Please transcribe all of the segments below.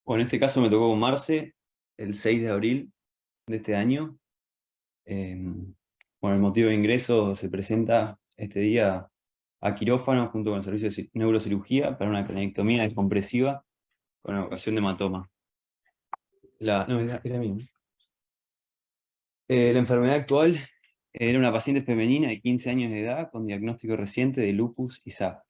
Bueno, en este caso me tocó con Marce el 6 de abril de este año. Bueno, el motivo de ingreso se presenta este día a quirófano junto con el servicio de neurocirugía para una cranectomía descompresiva con evocación de hematoma. No, era mío. La enfermedad actual era una paciente femenina de 15 años de edad con diagnóstico reciente de lupus y SAP.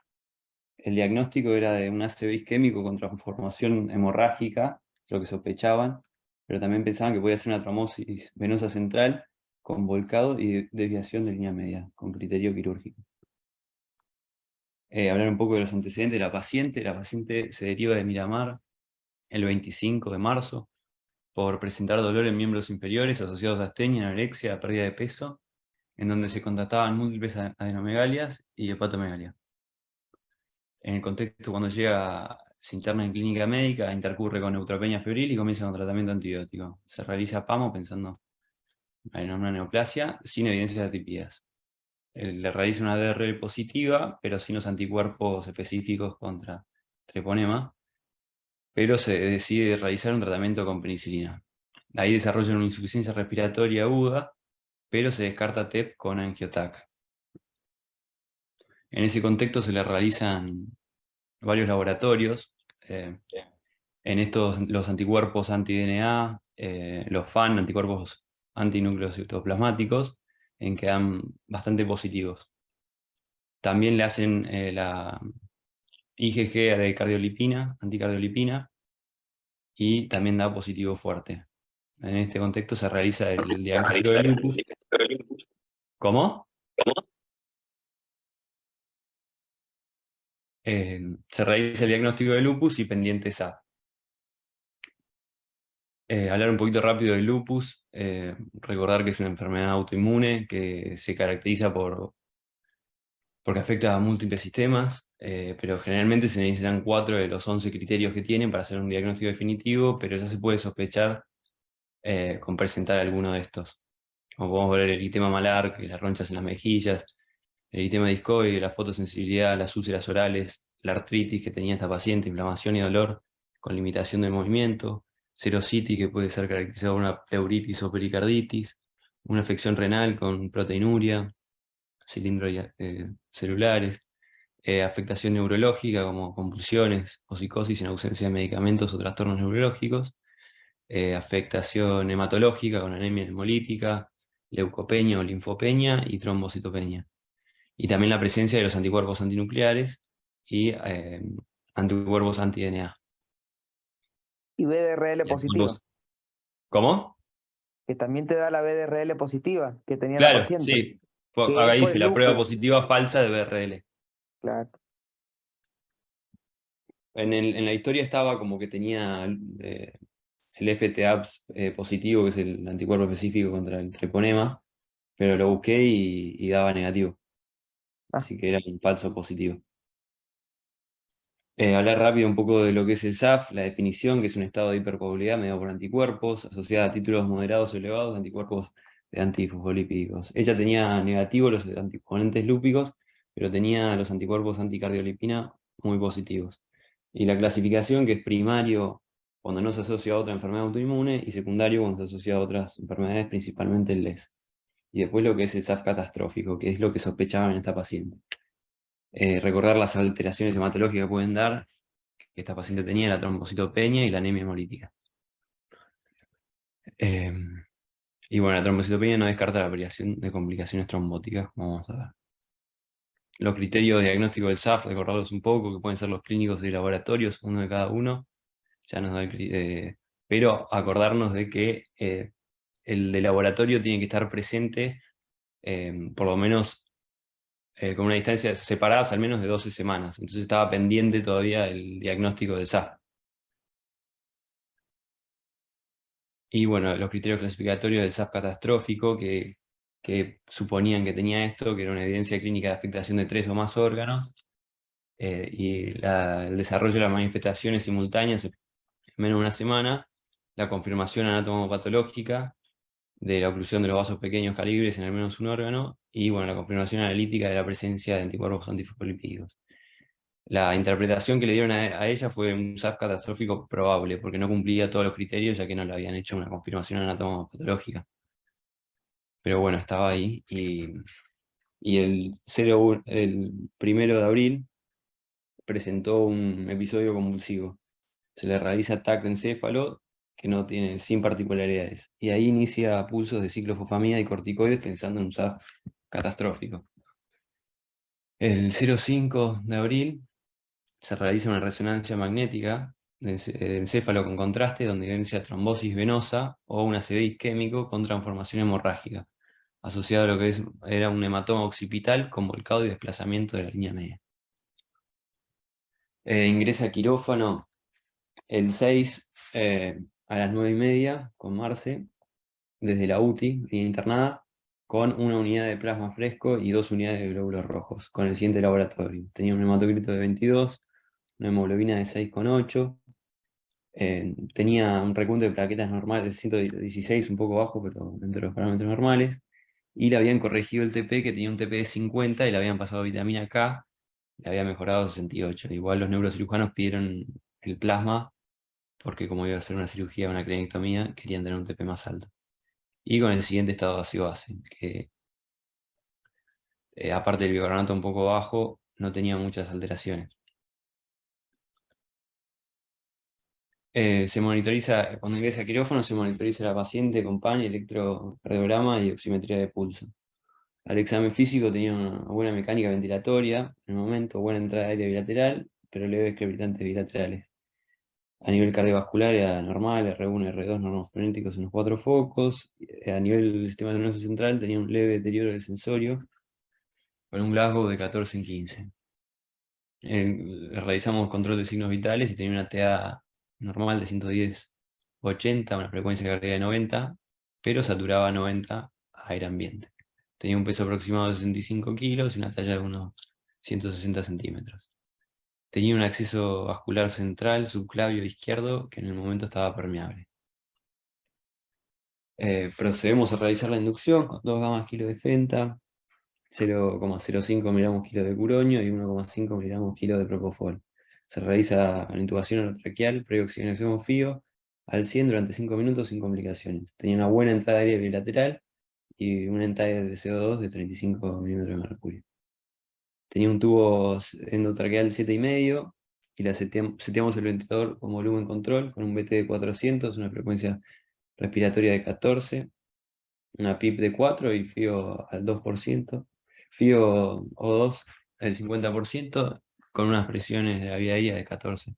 El diagnóstico era de un ácido isquémico con transformación hemorrágica, lo que sospechaban, pero también pensaban que podía ser una trombosis venosa central con volcado y desviación de línea media, con criterio quirúrgico. Hablar un poco de los antecedentes de la paciente. La paciente se deriva de Miramar el 25 de marzo por presentar dolor en miembros inferiores asociados a astenia, anorexia, pérdida de peso, en donde se constataban múltiples adenomegalias y hepatomegalia. En el contexto, cuando se interna en clínica médica, intercurre con neutropenia febril y comienza con tratamiento antibiótico. Se realiza PAMO pensando en una neoplasia sin evidencias atípicas. Le realiza una DRL positiva, pero sin los anticuerpos específicos contra treponema, pero se decide realizar un tratamiento con penicilina. Ahí desarrolla una insuficiencia respiratoria aguda, pero se descarta TEP con angiotac. En ese contexto se le realizan varios laboratorios. En estos, los anticuerpos anti-DNA, los FAN, anticuerpos antinúcleos citoplasmáticos, en que dan bastante positivos. También le hacen la IgG de cardiolipina, anticardiolipina, y también da positivo fuerte. En este contexto se realiza el diagnóstico de lupus. ¿Cómo? Se realiza el diagnóstico de lupus y pendientes a. Hablar un poquito rápido del lupus, recordar que es una enfermedad autoinmune que se caracteriza porque afecta a múltiples sistemas, pero generalmente se necesitan 4 de los 11 criterios que tienen para hacer un diagnóstico definitivo, pero ya se puede sospechar con presentar alguno de estos. Como podemos ver, el eritema malar, que las ronchas en las mejillas, el eritema discoide, la fotosensibilidad, las úlceras orales, la artritis que tenía esta paciente, inflamación y dolor con limitación del movimiento, serositis que puede ser caracterizada por una pleuritis o pericarditis, una afección renal con proteinuria, cilindros celulares, afectación neurológica como convulsiones o psicosis en ausencia de medicamentos o trastornos neurológicos, afectación hematológica con anemia hemolítica, leucopenia o linfopenia y trombocitopenia. Y también la presencia de los anticuerpos antinucleares y anticuerpos anti-DNA. Y BDRL positiva, ¿Cómo? que también te da la BDRL positiva que tenía la Claro, paciente, sí. que Acá es por dice el la prueba lupus. positiva falsa de BRL. Claro. En la historia estaba como que tenía el FTAPS positivo, que es el anticuerpo específico contra el treponema, pero lo busqué y daba negativo. Ah, Así que era un falso positivo. Hablar rápido un poco de lo que es el SAF, la definición, que es un estado de hipercoagulabilidad mediado por anticuerpos, asociada a títulos moderados o elevados de anticuerpos de antifosfolípicos. Ella tenía negativo los anticomponentes lúpicos, pero tenía los anticuerpos anticardiolipina muy positivos. Y la clasificación, que es primario cuando no se asocia a otra enfermedad autoinmune, y secundario cuando se asocia a otras enfermedades, principalmente el LES. Y después lo que es el SAF catastrófico, que es lo que sospechaban en esta paciente. Recordar las alteraciones hematológicas que pueden dar, que esta paciente tenía la trombocitopenia y la anemia hemolítica. Y bueno, la trombocitopenia no descarta la aparición de complicaciones trombóticas, como vamos a ver. Los criterios de diagnóstico del SAF, recordarlos un poco, que pueden ser los clínicos y laboratorios, uno de cada uno, ya nos da pero acordarnos de que el de laboratorio tiene que estar presente por lo menos con una distancia separadas al menos de 12 semanas. Entonces estaba pendiente todavía el diagnóstico del SAF. Y bueno, los criterios clasificatorios del SAF catastrófico que suponían que tenía esto, que era una evidencia clínica de afectación de 3 o más órganos, y el desarrollo de las manifestaciones simultáneas en menos de una semana, la confirmación anatomopatológica de la oclusión de los vasos pequeños calibres en al menos un órgano, y bueno, la confirmación analítica de la presencia de anticuerpos antifosfolípicos. La interpretación que le dieron a ella fue un SAF catastrófico probable, porque no cumplía todos los criterios, ya que no le habían hecho una confirmación anatomopatológica. Pero bueno, estaba ahí. Y el 1 de abril presentó un episodio convulsivo. Se le realiza TAC de encéfalo, que no tiene, sin particularidades. Y ahí inicia pulsos de ciclofosfamida y corticoides pensando en un SAF catastrófico. El 5 de abril se realiza una resonancia magnética de encéfalo con contraste, donde evidencia trombosis venosa o un ACV isquémico con transformación hemorrágica, asociado a lo que era un hematoma occipital con volcado y desplazamiento de la línea media. Ingresa a quirófano el 6 a las 9:30 con Marce, desde la UTI, línea internada, con una unidad de plasma fresco y 2 unidades de glóbulos rojos, con el siguiente laboratorio. Tenía un hematocrito de 22, una hemoglobina de 6,8, tenía un recuento de plaquetas normal de 116, un poco bajo, pero dentro de los parámetros normales, y le habían corregido el TP, que tenía un TP de 50, y le habían pasado vitamina K, le había mejorado a 68. Igual los neurocirujanos pidieron el plasma, porque como iba a ser una cirugía, una cranectomía, querían tener un TP más alto. Y con el siguiente estado de ácido base, que aparte del bicarbonato un poco bajo, no tenía muchas alteraciones. Se monitoriza, cuando ingresa a quirófano, se monitoriza a la paciente con PAN, electrocardiograma y oximetría de pulso. Al examen físico tenía una buena mecánica ventilatoria, en el momento buena entrada de aire bilateral, pero leves crepitantes bilaterales. A nivel cardiovascular era normal, R1, R2 normofrenéticos en los 4 focos. A nivel del sistema nervioso central tenía un leve deterioro del sensorio, con un Glasgow de 14 en 15. Realizamos control de signos vitales y tenía una TA normal de 110/80, una frecuencia cardíaca de 90, pero saturaba 90 a aire ambiente. Tenía un peso aproximado de 65 kilos y una talla de unos 160 centímetros. Tenía un acceso vascular central subclavio izquierdo que en el momento estaba permeable. Procedemos a realizar la inducción con 2 gamas kilo de fenta, 0,05 miligramos kilo de curonio y 1,5 miligramos kilo de propofol. Se realiza la intubación orotraqueal, preoxigenación FIO al 100 durante 5 minutos sin complicaciones. Tenía una buena entrada de aire bilateral y una entrada de CO2 de 35 milímetros de mercurio. Tenía un tubo endotraqueal 7,5 y seteamos el ventilador con volumen control con un BT de 400, una frecuencia respiratoria de 14, una PIP de 4 y FIO al 2%, FIO O2 el 50%, con unas presiones de la vía aérea de 14.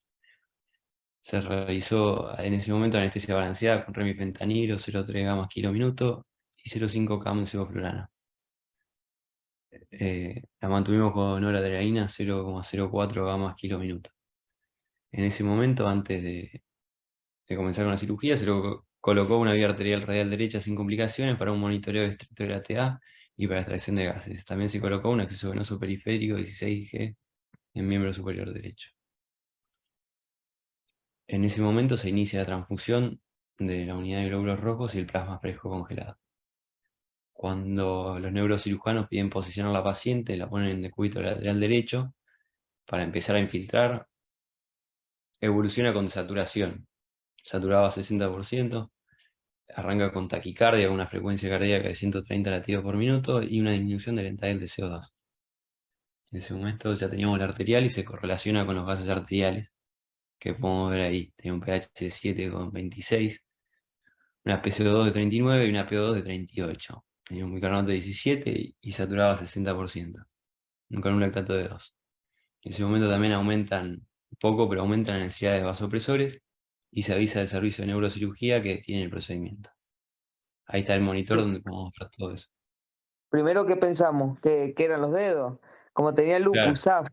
Se realizó en ese momento anestesia balanceada con remifentanilo 0,3 gamas kilo minuto y 0,5 gramos de sevoflurana. La mantuvimos con noradrenalina 0,04 gamas kilo minuto. En ese momento, antes de comenzar con la cirugía, se lo colocó una vía arterial radial derecha sin complicaciones para un monitoreo estricto de la TA y para extracción de gases. También se colocó un acceso venoso periférico 16G en miembro superior derecho. En ese momento se inicia la transfusión de la unidad de glóbulos rojos y el plasma fresco congelado. Cuando los neurocirujanos piden posicionar a la paciente, la ponen en decúbito lateral derecho para empezar a infiltrar, evoluciona con desaturación. Saturaba a 60%, arranca con taquicardia, con una frecuencia cardíaca de 130 latidos por minuto y una disminución del entail de CO2. En ese momento ya teníamos la arterial y se correlaciona con los gases arteriales, que podemos ver ahí. Tenía un pH de 7,26, una PCO2 de 39 y una PO2 de 38. Tenía un bicarbonato de 17 y saturaba 60%. Con un lactato de 2. En ese momento también aumentan poco, pero aumentan la necesidad de vasopresores y se avisa del servicio de neurocirugía que tiene el procedimiento. Ahí está el monitor donde podemos ver todo eso. Primero, ¿qué pensamos? Que eran los dedos. Como tenía Claro, lupus, SAF,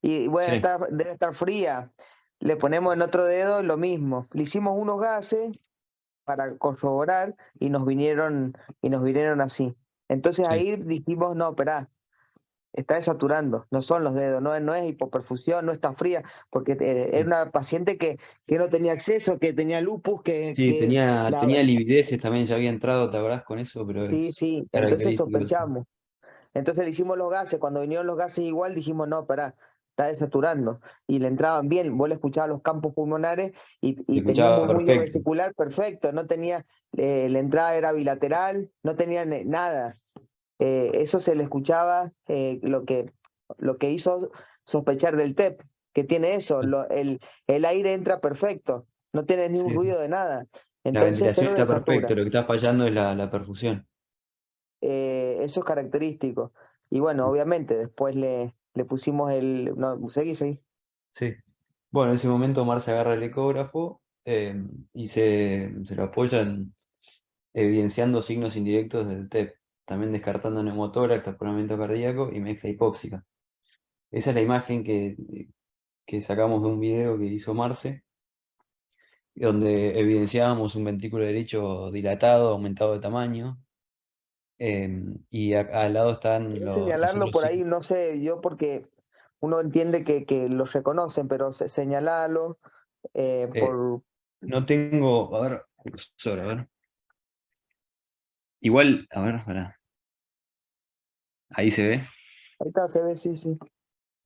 y bueno, sí, debe estar fría. Le ponemos en otro dedo lo mismo. Le hicimos unos gases para corroborar y nos vinieron así. Entonces sí. ahí dijimos, no, esperá, está desaturando, no son los dedos, no es hipoperfusión, no está fría, porque era una paciente que no tenía acceso, que tenía lupus, Sí, tenía la, livideces también, ya había entrado, ¿te acordás con eso? Pero sí, es sí, entonces característico de eso. sospechamos. Entonces le hicimos los gases, cuando vinieron los gases igual dijimos, no, esperá, está desaturando. Y le entraban bien, vos le escuchabas los campos pulmonares Se y tenía un escuchaba murmullo perfecto. vesicular perfecto, no tenía, la entrada era bilateral, no tenía nada. Eso se le escuchaba, lo que hizo sospechar del TEP, que tiene eso, el aire entra perfecto, no tiene ni un Sí. ruido de nada. La Entonces, ventilación pero está perfecta, desatura. lo que está fallando es la perfusión. Eso es característico. Y bueno, obviamente, después le pusimos el. No, seguís ahí. Sí. Bueno, en ese momento Omar se agarra el ecógrafo y se lo apoyan evidenciando signos indirectos del TEP, también descartando neumotórax, taponamiento cardíaco y mezcla hipóxica. Esa es la imagen que sacamos de un video que hizo Marce, donde evidenciábamos un ventrículo derecho dilatado, aumentado de tamaño, y al lado están Quiero los señalarlo otros por ahí, signos. no sé, yo porque uno entiende que los reconocen, pero señalalo Eh, por. no tengo, a ver, cursor, a ver. Igual, a ver, pará. Ahí se ve. Ahí está, se ve, sí, sí.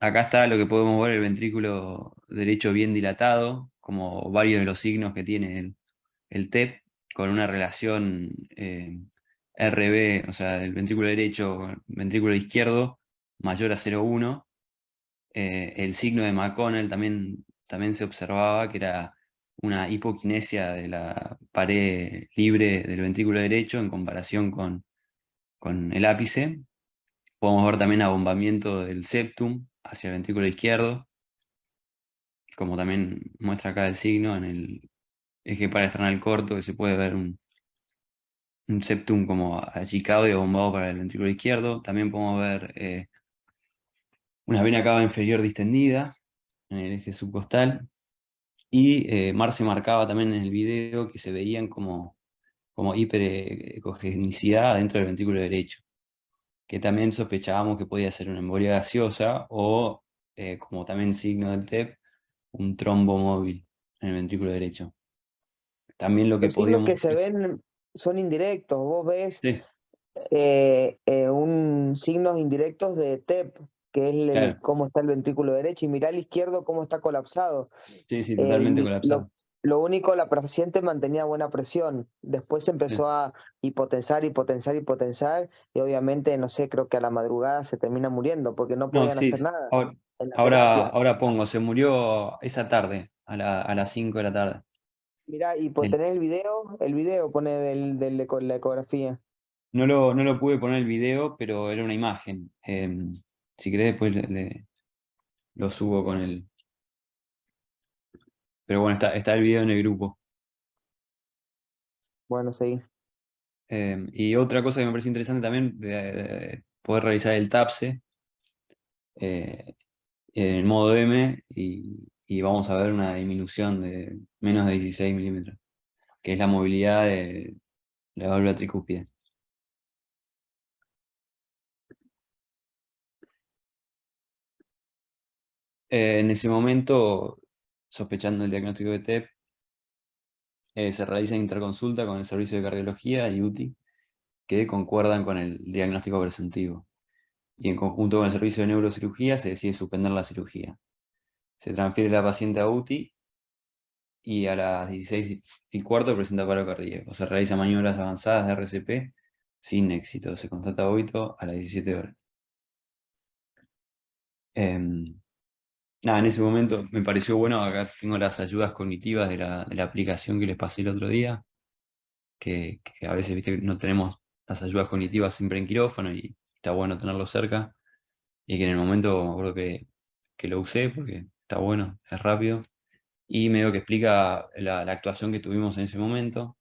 Acá está lo que podemos ver, el ventrículo derecho bien dilatado, como varios de los signos que tiene el TEP, con una relación RB, o sea, el ventrículo derecho, ventrículo izquierdo, mayor a 0,1. El signo de McConnell también se observaba que era una hipoquinesia de la pared libre del ventrículo derecho en comparación con el ápice. Podemos ver también abombamiento del septum hacia el ventrículo izquierdo, como también muestra acá el signo en el eje paraesternal corto, que se puede ver un septum como achicado y abombado para el ventrículo izquierdo. También podemos ver una vena cava inferior distendida en el eje subcostal. Y Marce marcaba también en el video que se veían como hiperecogenicidad dentro del ventrículo derecho, que también sospechábamos que podía ser una embolia gaseosa o, como también signo del TEP, un trombo móvil en el ventrículo derecho. También lo que Los signos podíamos. que se ven son indirectos. Vos ves Sí, signos indirectos de TEP, que es claro. cómo está el ventrículo derecho, y mirá al izquierdo cómo está colapsado. Sí, sí, totalmente El- lo, colapsado. lo único, la paciente mantenía buena presión. Después Sí. empezó a hipotensar, hipotensar, hipotensar, y obviamente, no sé, creo que a la madrugada se termina muriendo porque no No, podían sí, hacer nada ahora, en la ahora, terapia. ahora pongo, se murió esa tarde, a las 5 de la tarde. Mirá, y pues tenés el video pone la ecografía. No lo pude poner el video, pero era una imagen. Si querés después lo subo con el. Pero bueno, está el video en el grupo. Bueno, sí. Y otra cosa que me pareció interesante también, de poder realizar el TAPSE en el modo M y vamos a ver una disminución de menos de 16 milímetros, que es la movilidad de la válvula tricúspide. En ese momento, sospechando el diagnóstico de TEP, se realiza interconsulta con el servicio de cardiología y UTI, que concuerdan con el diagnóstico presuntivo. Y en conjunto con el servicio de neurocirugía se decide suspender la cirugía. Se transfiere la paciente a UTI y a las 16:15 presenta paro cardíaco. Se realizan maniobras avanzadas de RCP sin éxito. Se constata óbito a las 17 horas. Em, Nada, en ese momento me pareció bueno, acá tengo las ayudas cognitivas de la aplicación que les pasé el otro día, que a veces, viste, no tenemos las ayudas cognitivas siempre en quirófano y está bueno tenerlo cerca. Y que en el momento me acuerdo que lo usé porque está bueno, es rápido. Y medio que explica la actuación que tuvimos en ese momento.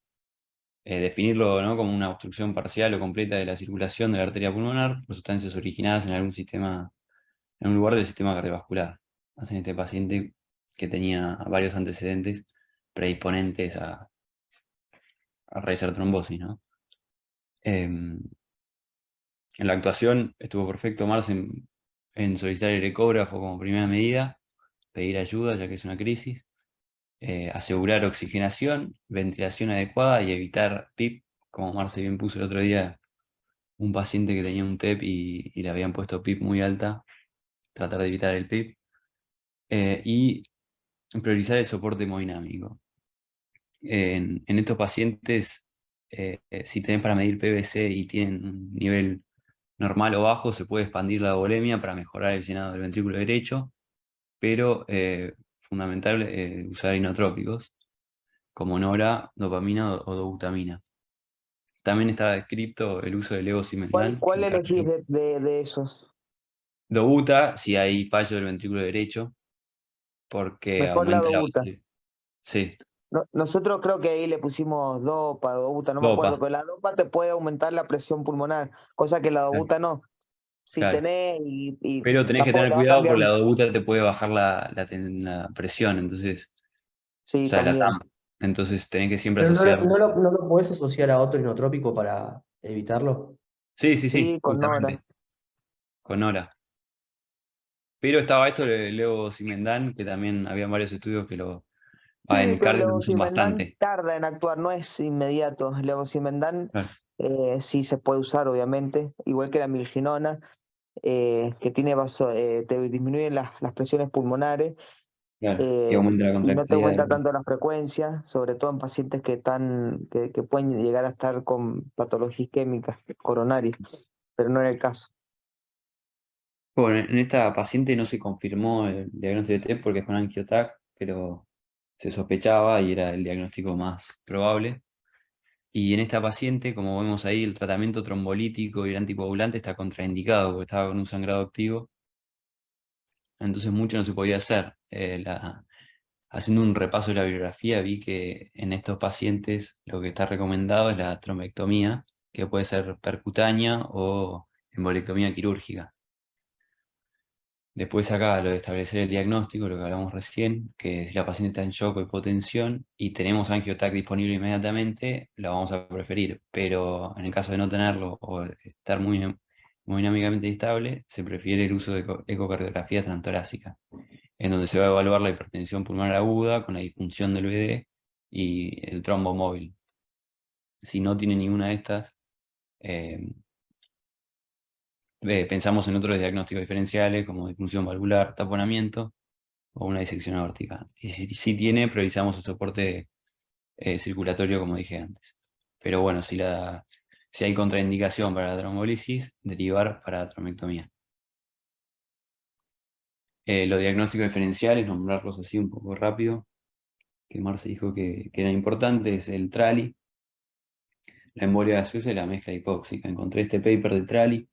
Definirlo, ¿no?, como una obstrucción parcial o completa de la circulación de la arteria pulmonar por sustancias originadas en algún sistema, en un lugar del sistema cardiovascular. Hacen este paciente que tenía varios antecedentes predisponentes a realizar trombosis, ¿no? En la actuación estuvo perfecto Marce en solicitar el ecógrafo como primera medida, pedir ayuda ya que es una crisis, asegurar oxigenación, ventilación adecuada y evitar PIP, como Marce bien puso el otro día, un paciente que tenía un TEP y le habían puesto PIP muy alta, tratar de evitar el PIP. y priorizar el soporte hemodinámico. En estos pacientes, si tenés para medir PVC y tienen un nivel normal o bajo, se puede expandir la volemia para mejorar el llenado del ventrículo derecho, pero fundamental usar inotrópicos como nora, dopamina o dobutamina. También está descrito el uso del ¿Cuál, levosimendan, que cuál elegís de esos? dobuta si hay fallo del ventrículo derecho, porque Mejor la aumenta la dobuta. base. Sí, Nosotros creo que ahí le pusimos dopa, dobuta, no me acuerdo, dopa, pero la dopa te puede aumentar la presión pulmonar, cosa que la claro, dobuta no. Si claro. tenés y Pero tenés que tampoco tener te va a cuidado cambiar, porque la dobuta te puede bajar la presión, entonces, o sí, sea, la también. TAM. Entonces tenés que siempre Pero asociarlo. no lo podés asociar a otro inotrópico para evitarlo. Sí, sí, sí, Sí, con Nora. justamente, con Nora. Pero estaba esto de levosimendan, que también habían varios estudios que Sí, en pero el cardio lo usan levosimendan bastante. tarda en actuar, no es inmediato. El levosimendan Claro, sí se puede usar, obviamente, igual que la milginona, que tiene te disminuyen las presiones pulmonares claro, y aumenta la y no te contractilidad aumenta del... tanto la frecuencia, sobre todo en pacientes que pueden llegar a estar con patología isquémica coronaria, pero no era el caso. Bueno, en esta paciente no se confirmó el diagnóstico de TEP porque es con Angiotac, pero se sospechaba y era el diagnóstico más probable. Y en esta paciente, como vemos ahí, el tratamiento trombolítico y el anticoagulante está contraindicado porque estaba con un sangrado activo, entonces mucho no se podía hacer. Haciendo un repaso de la bibliografía, vi que en estos pacientes lo que está recomendado es la trombectomía, que puede ser percutánea o embolectomía quirúrgica. Después acá lo de establecer el diagnóstico, lo que hablamos recién, que si la paciente está en shock o hipotensión y tenemos angiotac disponible inmediatamente, la vamos a preferir, pero en el caso de no tenerlo o estar muy dinámicamente estable, se prefiere el uso de ecocardiografía transtorácica, en donde se va a evaluar la hipertensión pulmonar aguda con la disfunción del VD y el trombo móvil. Si no tiene ninguna de estas, eh, pensamos en otros diagnósticos diferenciales como disfunción valvular, taponamiento o una disección aórtica. Y si tiene, priorizamos el soporte circulatorio, como dije antes. Pero bueno, si hay contraindicación para la trombolisis, derivar para trombectomía. Los diagnósticos diferenciales, nombrarlos así un poco rápido, que Marce dijo que eran importantes, el TRALI, la embolia gaseosa y la mezcla hipóxica. Encontré este paper de TRALI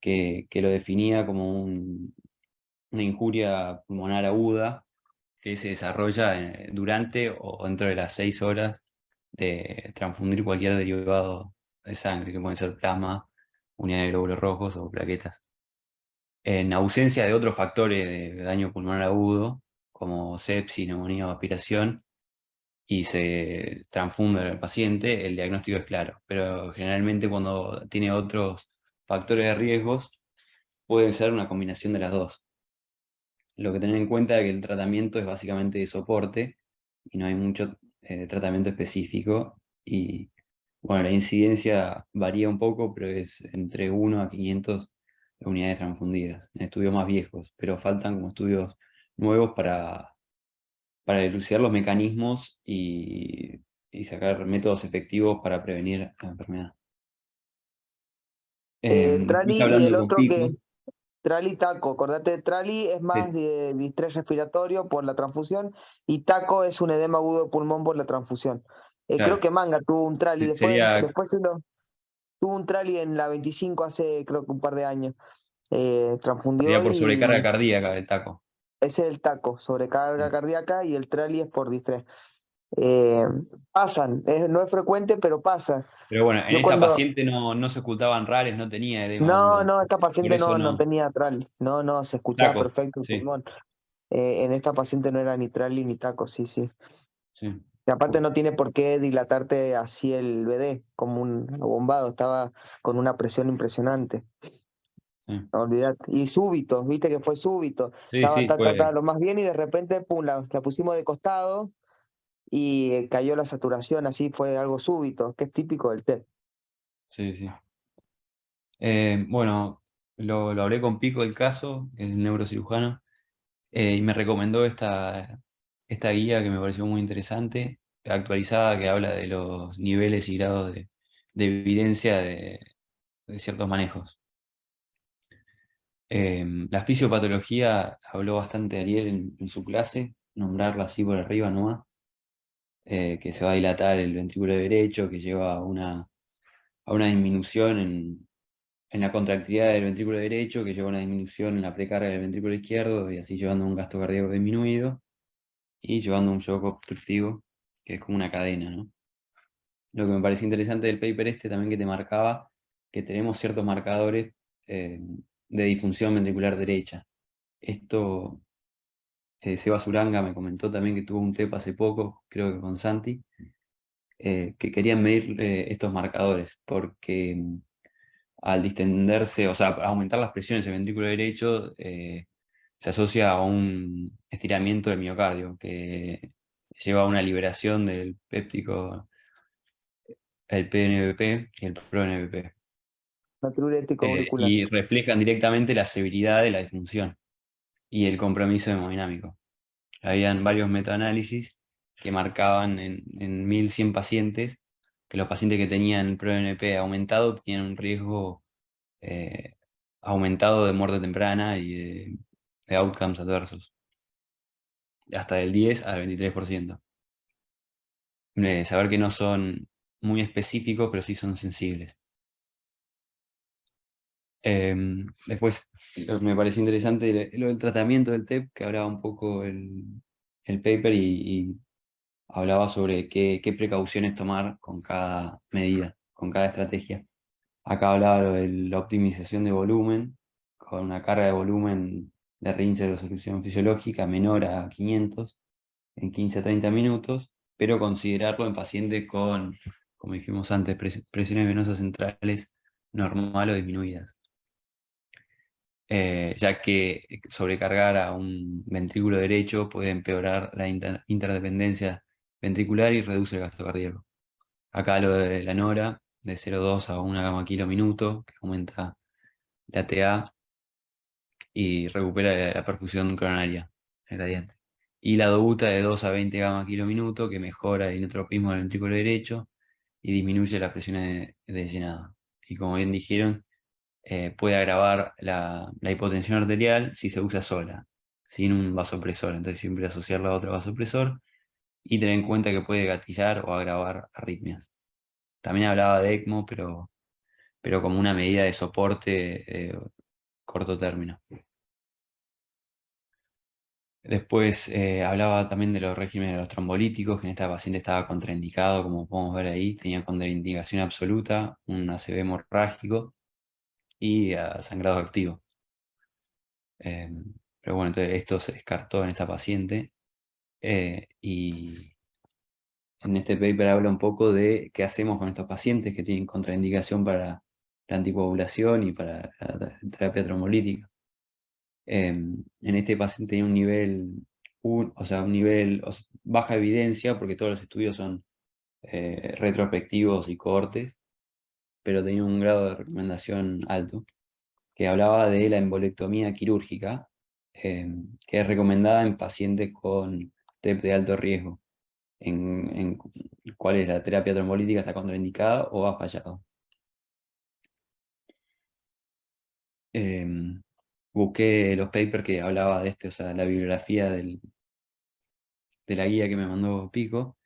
que lo definía como una injuria pulmonar aguda que se desarrolla durante o dentro de las 6 horas de transfundir cualquier derivado de sangre, que pueden ser plasma, unidad de glóbulos rojos o plaquetas. En ausencia de otros factores de daño pulmonar agudo, como sepsis, neumonía o aspiración, y se transfunde al paciente, el diagnóstico es claro. Pero generalmente cuando tiene otros factores de riesgos, puede ser una combinación de las dos. Lo que tener en cuenta es que el tratamiento es básicamente de soporte y no hay mucho tratamiento específico. Y bueno, la incidencia varía un poco, pero es entre 1 a 500 unidades transfundidas en estudios más viejos, pero faltan como estudios nuevos para elucidar los mecanismos y sacar métodos efectivos para prevenir la enfermedad. Después Trali y el hablando con otro Pico, que, Trali Taco, acordate, Trali es más sí, de distrés respiratorio por la transfusión y Taco es un edema agudo de pulmón por la transfusión. Creo claro, que Manga tuvo un Trali, sería, después tuvo un Trali en la 25 hace creo que un par de años. sería Transfundió por sobrecarga y cardíaca el taco. ese es el Taco, sobrecarga Sí. cardíaca y el Trali es por distrés. Eh, pasan, no es frecuente, pero pasa. Pero bueno, en Yo esta cuando, paciente no se ocultaban rales, no tenía edema no, agudo. no, esta Por paciente eso no no. tenía Trali, no, se escuchaba Taco, perfecto el sí, pulmón. En esta paciente no era ni Trali ni Taco, sí, sí. sí. Y aparte no tiene por qué dilatarte así el BD, como un bombado, estaba con una presión impresionante, Sí, no olvidate. Y súbito, viste que fue súbito, sí, estaba sí, lo más bien y de repente, pum, la pusimos de costado y cayó la saturación, así fue algo súbito, que es típico del TEP. sí, sí. Bueno, lo hablé con Pico el caso, que es el neurocirujano, Y me recomendó esta guía que me pareció muy interesante, actualizada, que habla de los niveles y grados de evidencia de ciertos manejos. La fisiopatología habló bastante Ariel en su clase, nombrarla así por arriba nomás, que se va a dilatar el ventrículo derecho, que lleva a una disminución en la contractilidad del ventrículo derecho, que lleva a una disminución en la precarga del ventrículo izquierdo, y así llevando a un gasto cardíaco disminuido, y llevando a un shock obstructivo, que es como una cadena, ¿no? Lo que me parece interesante del paper este también que te marcaba que tenemos ciertos marcadores de disfunción ventricular derecha. Esto, Seba Suranga me comentó también que tuvo un TEP hace poco, creo que con Santi, que querían medir estos marcadores, porque al distenderse, o sea, aumentar las presiones en el ventrículo derecho, se asocia a un estiramiento del miocardio, que lleva a una liberación del péptico, el PNBP y el ProNBP. Natriurético auricular. Y reflejan directamente la severidad de la disfunción y el compromiso hemodinámico. Habían varios metaanálisis que marcaban en 1100 pacientes que los pacientes que tenían el ProNP aumentado tenían un riesgo eh, aumentado de muerte temprana y de outcomes adversos, hasta del 10 al 23%. Saber que no son muy específicos, pero sí son sensibles. Después, me parece interesante lo del tratamiento del TEP, que hablaba un poco el paper y hablaba sobre qué precauciones tomar con cada medida, con cada estrategia. Acá hablaba de la optimización de volumen, con una carga de volumen de índice de resolución fisiológica menor a 500 en 15 a 30 minutos, pero considerarlo en pacientes con, como dijimos antes, presiones venosas centrales normal o disminuidas. Ya que sobrecargar a un ventrículo derecho puede empeorar la interdependencia ventricular y reduce el gasto cardíaco. Acá lo de la NORA, de 0,2 a 1 gamma kilo minuto, que aumenta la TA y recupera la perfusión coronaria, el gradiente. Y la DOUTA de 2 a 20 gamma kilo minuto, que mejora el inotropismo del ventrículo derecho y disminuye las presiones de llenado. Y como bien dijeron, puede agravar la hipotensión arterial si se usa sola, sin un vasopresor. Entonces siempre asociarla a otro vasopresor y tener en cuenta que puede gatillar o agravar arritmias. También hablaba de ECMO, pero como una medida de soporte corto término. Después hablaba también de los regímenes de los trombolíticos, que en esta paciente estaba contraindicado, como podemos ver ahí, tenía contraindicación absoluta, un ACV hemorrágico y sangrado activo. Pero bueno, entonces esto se descartó en esta paciente y en este paper habla un poco de qué hacemos con estos pacientes que tienen contraindicación para la anticoagulación y para la terapia trombolítica. En este paciente tenía un nivel, baja evidencia, porque todos los estudios son retrospectivos y cohortes, pero tenía un grado de recomendación alto, que hablaba de la embolectomía quirúrgica, que es recomendada en pacientes con TEP de alto riesgo, en cuales la terapia trombolítica está contraindicada o ha fallado. Busqué los papers que hablaba de o sea, la bibliografía de la guía que me mandó Pico,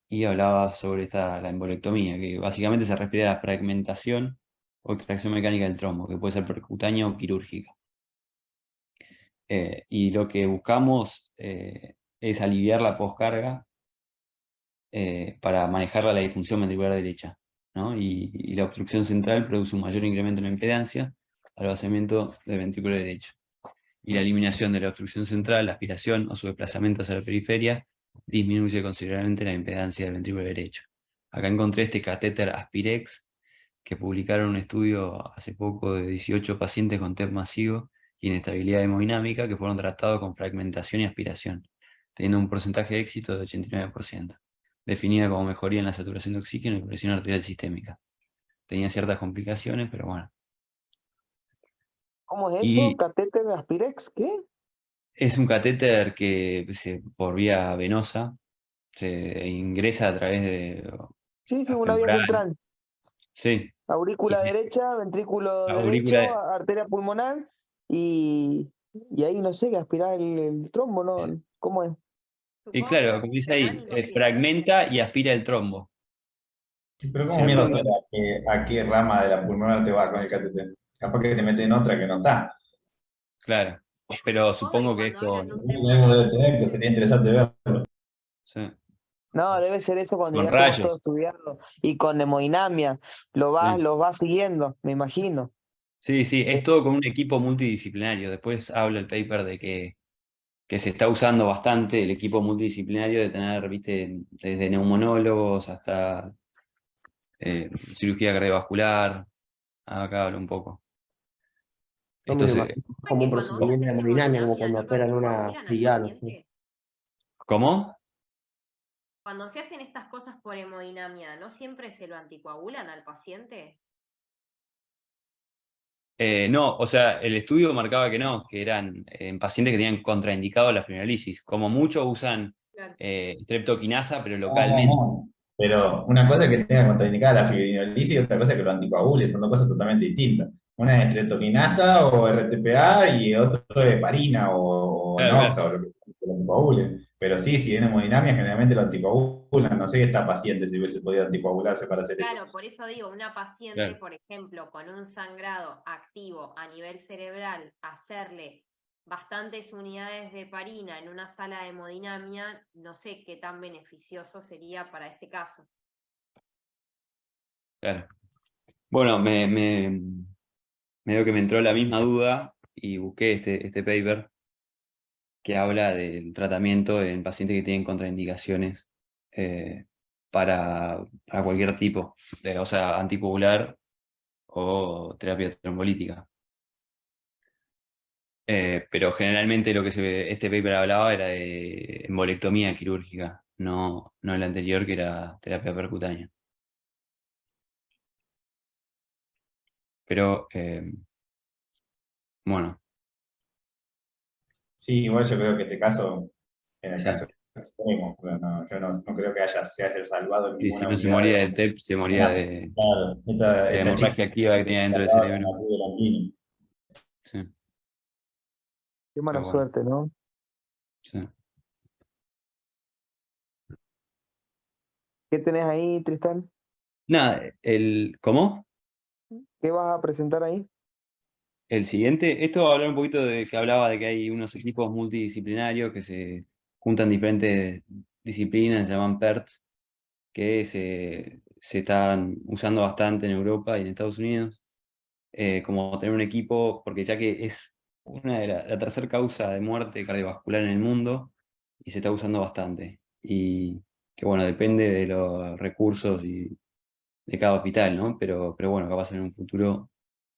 y hablaba sobre la embolectomía, que básicamente se refiere a la fragmentación o extracción mecánica del trombo, que puede ser percutánea o quirúrgica. Y lo que buscamos es aliviar la poscarga para manejar la disfunción ventricular derecha, ¿no? Y la obstrucción central produce un mayor incremento en la impedancia al vaciamiento del ventrículo derecho. Y la eliminación de la obstrucción central, la aspiración o su desplazamiento hacia la periferia, disminuye considerablemente la impedancia del ventrículo derecho. Acá encontré este catéter Aspirex, que publicaron un estudio hace poco de 18 pacientes con TEP masivo y inestabilidad hemodinámica que fueron tratados con fragmentación y aspiración, teniendo un porcentaje de éxito de 89%, definida como mejoría en la saturación de oxígeno y presión arterial sistémica. Tenía ciertas complicaciones, pero bueno. ¿Cómo es eso? Y ¿Catéter de Aspirex? ¿Qué? Es un catéter que por vía venosa se ingresa a través de Sí, sí, la una vía femoral. central. Sí. Aurícula Y derecha, ventrículo derecho, aurícula, arteria pulmonar y ahí no sé, aspirar el trombo, ¿no? ¿Cómo es? y Supongo que claro, como dice ahí, funcional y va primero. fragmenta y aspira el trombo. Sí, pero Se ¿cómo lo mierda cruza. saber a qué rama de la pulmonar te va con el catéter? Capaz que te meten otra que no está. Claro. Pero Supongo, y supongo que es cuando hablan de un tema Algo debe de... tener que sería interesante ver. sí, No, debe ser eso cuando con ya tengas todo rayos. estudiado. Y con hemodinamia, Sí. los vas siguiendo, me imagino. Sí, sí, es Eh, todo con un equipo multidisciplinario. Después habla el paper de que se está usando bastante el equipo multidisciplinario de tener, viste, desde neumonólogos hasta cirugía cardiovascular. Acá habla un poco. Yo me Esto lo se, imagino Pues como un que cuando vos procedimiento de haces hemodinámica, como hemodinamia, cuando ¿no lo operan una anticoagulan al CIA, no sé. paciente? ¿Cómo? Cuando se hacen estas cosas por hemodinamia, ¿no siempre se lo anticoagulan al paciente? No, o sea, el estudio marcaba que no, que eran en pacientes que tenían contraindicado la fibrinolisis. Como mucho usan Claro. streptokinasa, pero No, no, localmente. no. Pero una cosa es que tenga contraindicada la fibrinolisis y otra cosa es que lo anticoagule, son dos cosas totalmente distintas. Una es estreptokinasa o RTPA y otro es heparina o Claro, claro. noxa o lo que lo anticoagule. Pero sí, si viene hemodinamia, generalmente lo anticoagulan. No sé qué esta paciente si hubiese podido anticoagularse para hacer eso. Claro, por eso digo, una paciente, Claro. por ejemplo, con un sangrado activo a nivel cerebral, hacerle bastantes unidades de heparina en una sala de hemodinamia, no sé qué tan beneficioso sería para este caso. Claro. Bueno, medio que me entró la misma duda y busqué este paper que habla del tratamiento en pacientes que tienen contraindicaciones eh, para cualquier tipo, o sea, anticoagular o terapia trombolítica. Pero generalmente lo que este paper hablaba era de embolectomía quirúrgica, no el anterior que era terapia percutánea. Pero bueno, Sí, igual yo creo que este caso, en el sí. caso extremo, pero no, yo no creo que se haya salvado en Y si ninguna no se unidad moría del TEP, se moría claro, de la esta chica hemorragia activa que tenía dentro del salvaba con cerebro. la tuberompina. Sí, Qué mala pero bueno, suerte, ¿no? sí. ¿Qué tenés ahí, Tristán? Nada, ¿cómo? ¿Qué vas a presentar ahí? El siguiente, esto va a hablar un poquito de que hablaba de que hay unos equipos multidisciplinarios que se juntan diferentes disciplinas, se llaman PERTs, que se están usando bastante en Europa y en Estados Unidos, como tener un equipo, porque ya que es una de la tercera causa de muerte cardiovascular en el mundo y se está usando bastante. Y que bueno, depende de los recursos y de cada hospital, ¿no? Pero bueno, capaz en un futuro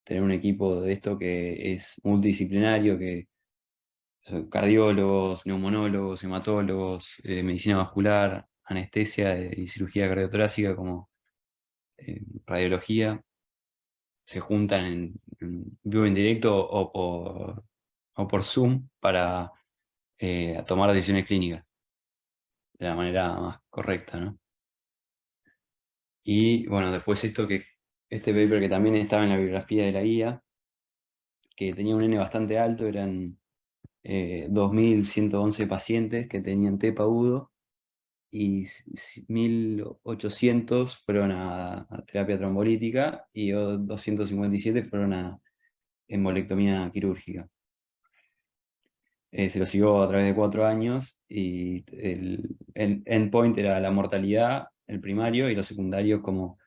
tener un equipo de esto que es multidisciplinario, que son cardiólogos, neumonólogos, hematólogos, medicina vascular, anestesia y cirugía cardiotorácica como radiología, se juntan en vivo en directo o por Zoom para tomar decisiones clínicas de la manera más correcta, ¿no? Y bueno, después este paper que también estaba en la bibliografía de la guía, que tenía un N bastante alto, eran 2.111 pacientes que tenían TEP agudo y 1.800 fueron a terapia trombolítica y 257 fueron a embolectomía quirúrgica. Se lo siguió a través de 4 años y el endpoint era la mortalidad, el primario, y los secundarios como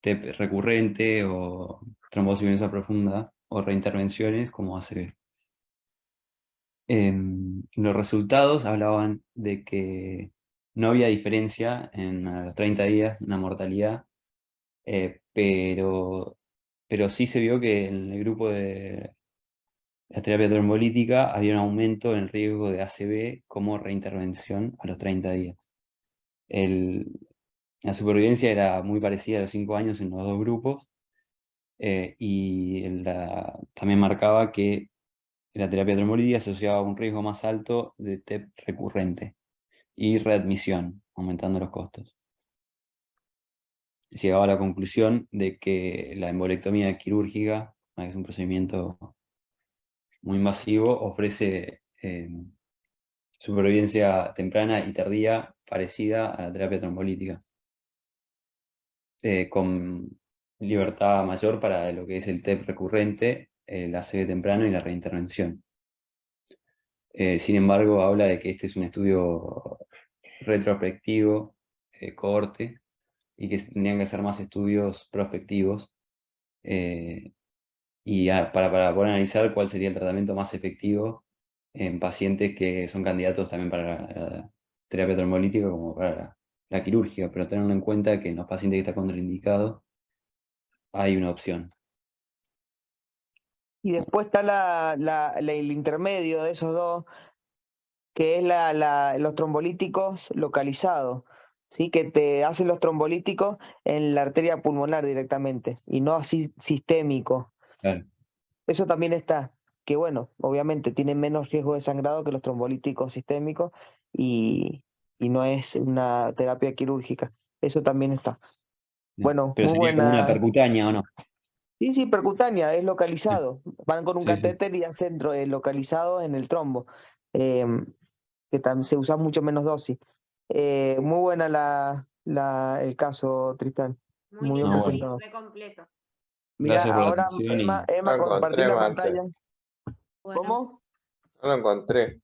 TEP recurrente o trombosis venosa profunda o reintervenciones como ACV. Los resultados hablaban de que no había diferencia en a los 30 días en la mortalidad, pero sí se vio que en el grupo de la terapia trombolítica había un aumento en el riesgo de ACV como reintervención a los 30 días. El- la supervivencia era muy parecida a los 5 años en los dos grupos, y también marcaba que la terapia trombolítica asociaba a un riesgo más alto de TEP recurrente y readmisión, aumentando los costos. Llegaba a la conclusión de que la embolectomía quirúrgica, que es un procedimiento muy invasivo, ofrece supervivencia temprana y tardía parecida a la terapia trombolítica, con libertad mayor para lo que es el TEP recurrente, el ACV temprano y la reintervención. Sin embargo, habla de que este es un estudio retrospectivo, cohorte, y que tendrían que hacer más estudios prospectivos para poder analizar cuál sería el tratamiento más efectivo en pacientes que son candidatos también para la terapia trombolítica como para la quirúrgica, pero teniendo en cuenta que en los pacientes que está contraindicado hay una opción. Y después está el intermedio de esos dos, que es los trombolíticos localizados, ¿sí? Que te hacen los trombolíticos en la arteria pulmonar directamente, y no así sistémico. Claro. Eso también está, que bueno, obviamente tienen menos riesgo de sangrado que los trombolíticos sistémicos y no es una terapia quirúrgica. Eso también está. Bueno, Pero muy sería como una buena. percutánea, ¿o no? Sí, percutánea, es localizado. Van con un Sí, sí. catéter y hacen localizado en el trombo, que también se usa mucho menos dosis. Muy buena el caso, Tristán. Muy Muy bien lindo, bueno. presentado. re completo. Mira, Gracias por la ahora atención Emma, y Emma, Lo compartir encontré, la Marce. pantalla. Bueno, ¿Cómo? No lo encontré.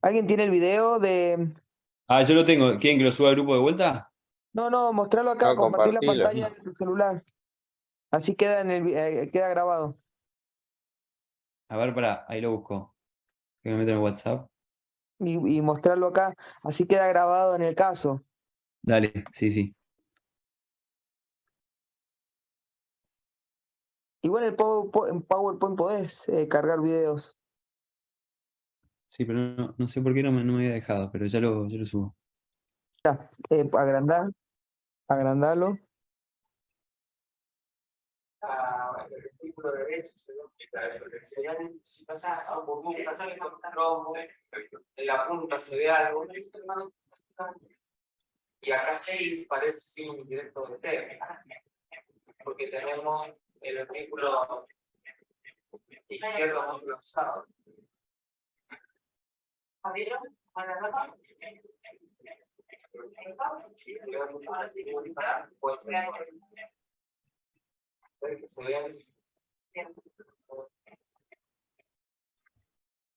¿Alguien tiene el video de...? yo lo tengo. ¿Quieren que lo suba al grupo de vuelta? No, mostrarlo acá, No, compartir la compartilo. pantalla de tu celular. Así queda queda grabado. A ver, ahí lo busco. Que me meto en el WhatsApp. Y mostrarlo acá, así queda grabado en el caso. Dale, sí. Igual en PowerPoint podés cargar videos. Sí, pero no sé por qué no me había dejado, pero ya lo subo. Agrandalo. El ventrículo derecho se ve si pasas a un volumen, pasas a un trombo, en la punta se ve algo, y acá sí parece sí un directo de T, porque tenemos el ventrículo izquierdo muy lanzado. Se vean.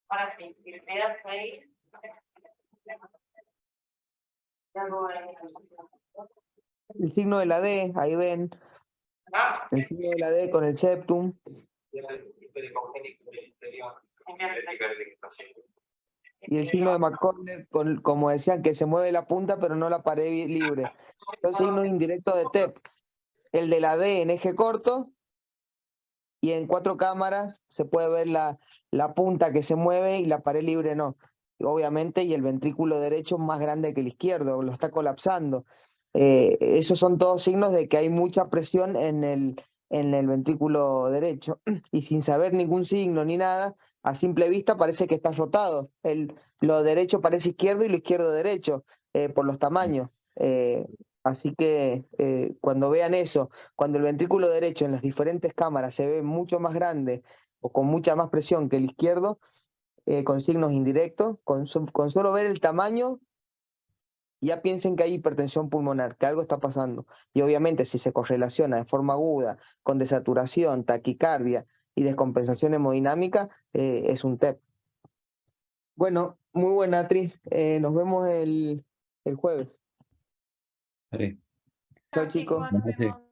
Ahora sí, si le pegas ahí. El signo de la D, ahí ven. El signo de la D con el septum. Y el signo de McCormick, como decían, que se mueve la punta, pero no la pared libre. Son signos indirectos de TEP. El de la D en eje corto, y en 4 cámaras se puede ver la punta que se mueve y la pared libre no. Obviamente, y el ventrículo derecho más grande que el izquierdo, lo está colapsando. Esos son todos signos de que hay mucha presión en el ventrículo derecho. Y sin saber ningún signo ni nada, a simple vista parece que está rotado. Lo derecho parece izquierdo y lo izquierdo derecho, por los tamaños. Así que cuando vean eso, cuando el ventrículo derecho en las diferentes cámaras se ve mucho más grande o con mucha más presión que el izquierdo, con signos indirectos, con solo ver el tamaño, ya piensen que hay hipertensión pulmonar, que algo está pasando. Y obviamente si se correlaciona de forma aguda con desaturación, taquicardia y descompensación hemodinámica, es un TEP. Bueno, muy buena, Tris. Nos vemos el jueves. Dale. Chao, chicos. Nos vemos.